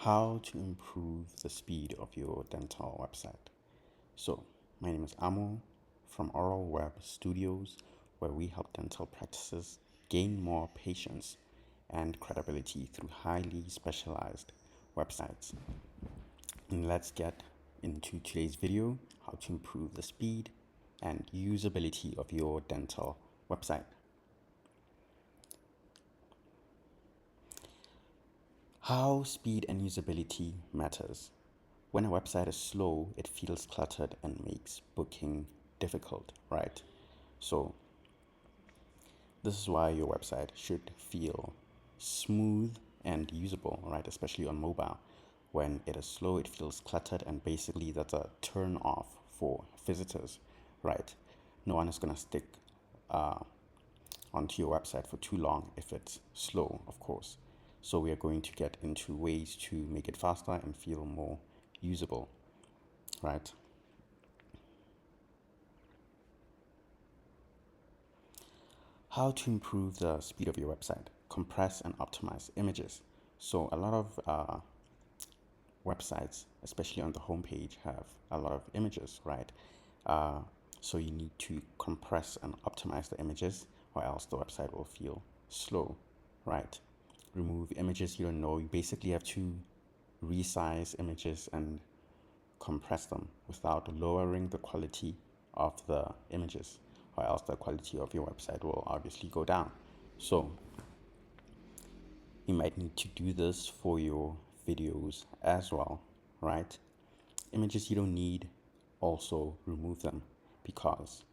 How to improve the speed of your dental website. So, my name is Amo from Oral Web Studios, where we help dental practices gain more patience and credibility through highly specialized websites. And let's get into today's video, how to improve the speed and usability of your dental website. How speed and usability matters. When a website is slow, it feels cluttered and makes booking difficult, right? So, this is why your website should feel smooth and usable, right? Especially on mobile. When it is slow, it feels cluttered, and basically that's a turn off for visitors, right? No one is going to stick uh, onto your website for too long if it's slow, of course. So we are going to get into ways to make it faster and feel more usable, right? How to improve the speed of your website. Compress and optimize images. So a lot of websites, especially on the homepage, have a lot of images, right? Uh, so you need to compress and optimize the images, or else the website will feel slow, right? Remove images you don't know. You basically have to resize images and compress them without lowering the quality of the images, or else the quality of your website will obviously go down. So you might need to do this for your videos as well, right? Images you don't need, also remove them, because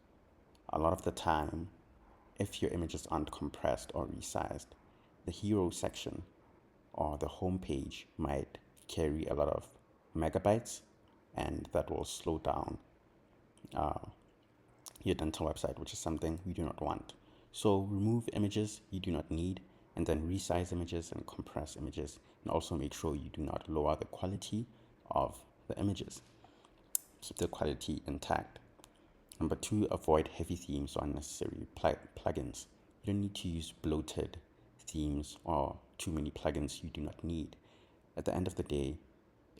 a lot of the time, if your images aren't compressed or resized, the hero section or the home page might carry a lot of megabytes, and that will slow down uh, your dental website, which is something we do not want. So remove images you do not need, and then resize images and compress images, and also make sure you do not lower the quality of the images. Keep the quality intact. Number two, avoid heavy themes or unnecessary plugins. You don't need to use bloated themes or too many plugins you do not need. At the end of the day,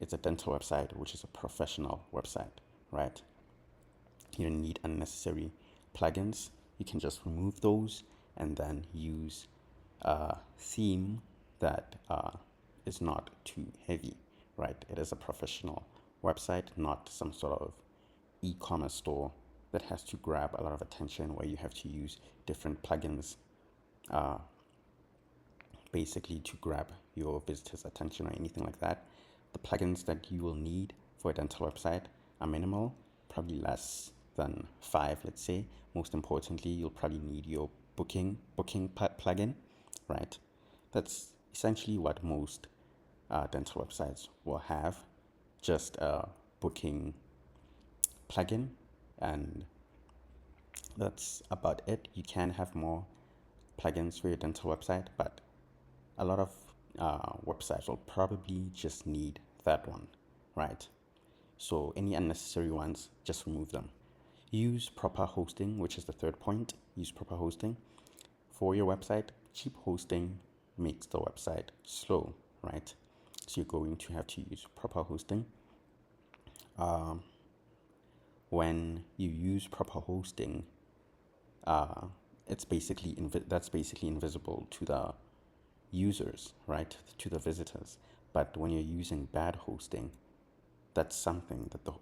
it's a dental website, which is a professional website, right? You don't need unnecessary plugins. You can just remove those and then use a theme that is not too heavy, right? It is a professional website, not some sort of e-commerce store that has to grab a lot of attention, where you have to use different plugins uh, basically to grab your visitors' attention or anything like that. The plugins that you will need for a dental website are minimal, probably less than 5, let's say. Most importantly, you'll probably need your booking plugin, right? That's essentially what most dental websites will have, just a booking plugin, and that's about it. You can have more plugins for your dental website, but a lot of websites will probably just need that one, right? So any unnecessary ones, just remove them. Use proper hosting, which is the third point. Use proper hosting for your website. Cheap hosting makes the website slow, right? So you're going to have to use proper hosting. When you use proper hosting, that's basically invisible to the users, right? To the visitors. But when you're using bad hosting, that's something that the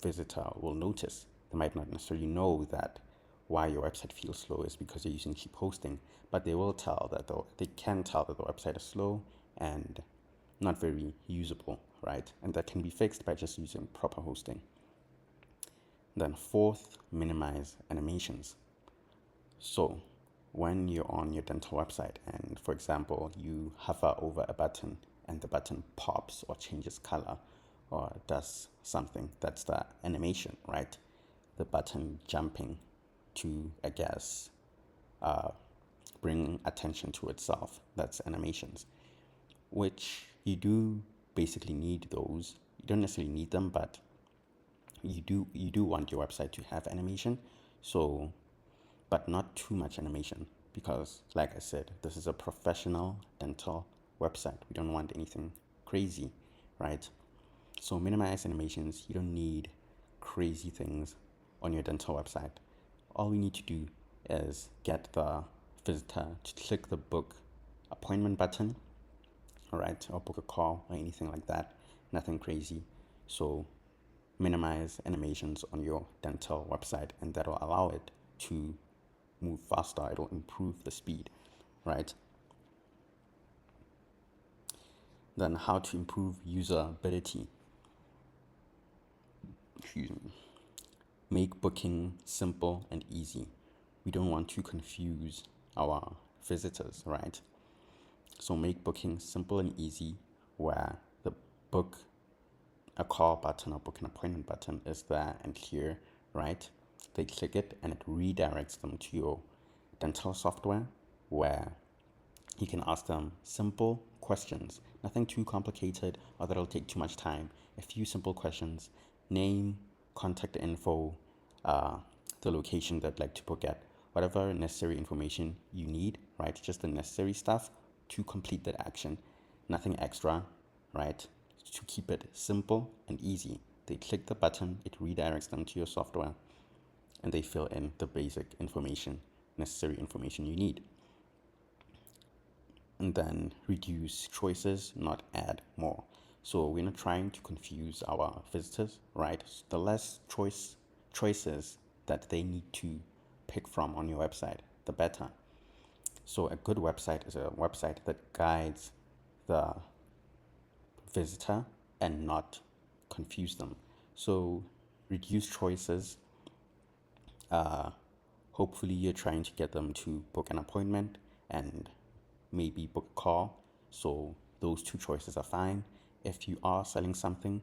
visitor will notice. They might not necessarily know that why your website feels slow is because you're using cheap hosting, but they can tell that the website is slow and not very usable, right? And that can be fixed by just using proper hosting. Then fourth, minimize animations. So when you're on your dental website and, for example, you hover over a button and the button pops or changes color or does something, that's the animation, right? The button jumping to, I guess, bring attention to itself. That's animations, which you do basically need those. You don't necessarily need them, but you do want your website to have animation. So, but not too much animation, because like I said, this is a professional dental website. We don't want anything crazy. right? So minimize animations. You don't need crazy things on your dental website. All we need to do is get the visitor to click the book appointment button, all right, or book a call or anything like that. Nothing crazy. So minimize animations on your dental website, and that will allow it to move faster. It'll improve the speed, right? Then how to improve usability. Excuse me. Make booking simple and easy. We don't want to confuse our visitors, right? So make booking simple and easy, where the book a call button or book an appointment button is there and clear, right? They click it and it redirects them to your dental software, where you can ask them simple questions, nothing too complicated or that'll take too much time. A few simple questions: name, contact info, the location that I'd like to book at, whatever necessary information you need, right? Just the necessary stuff to complete that action, nothing extra, right? To keep it simple and easy. They click the button, it redirects them to your software, and they fill in the basic information, necessary information you need. And then reduce choices, not add more. So we're not trying to confuse our visitors, right? The less choices that they need to pick from on your website, the better. So a good website is a website that guides the visitor and not confuse them. So reduce choices. Hopefully you're trying to get them to book an appointment and maybe book a call. So those two choices are fine. If you are selling something,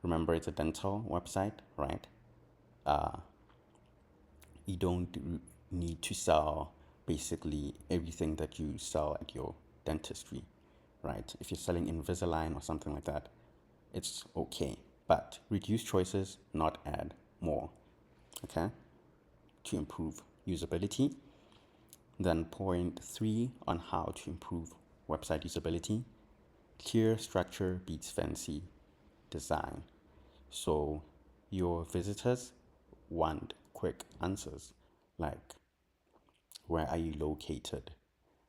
remember it's a dental website, right? You don't need to sell basically everything that you sell at your dentistry, right? If you're selling Invisalign or something like that, it's okay. But reduce choices, not add more, okay? To improve usability. Then point 3 on how to improve website usability. Clear structure beats fancy design. So your visitors want quick answers, like where are you located?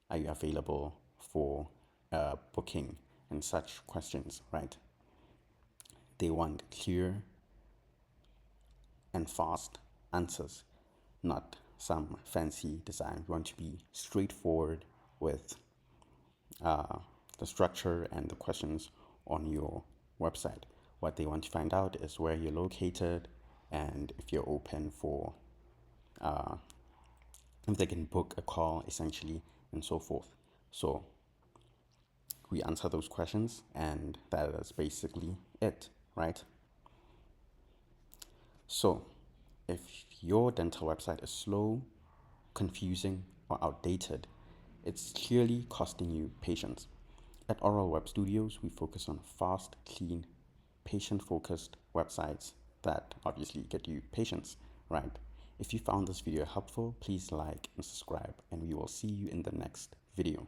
Are you available for booking? And such questions, right? They want clear and fast answers, not some fancy design. We want to be straightforward with the structure and the questions on your website. What they want to find out is where you're located and if you're open for, if they can book a call essentially, and so forth. So we answer those questions, and that is basically it, right? So if your dental website is slow, confusing, or outdated, it's clearly costing you patience. At Oral Web Studios, we focus on fast, clean, patient-focused websites that obviously get you patience, right? If you found this video helpful, please like and subscribe, and we will see you in the next video.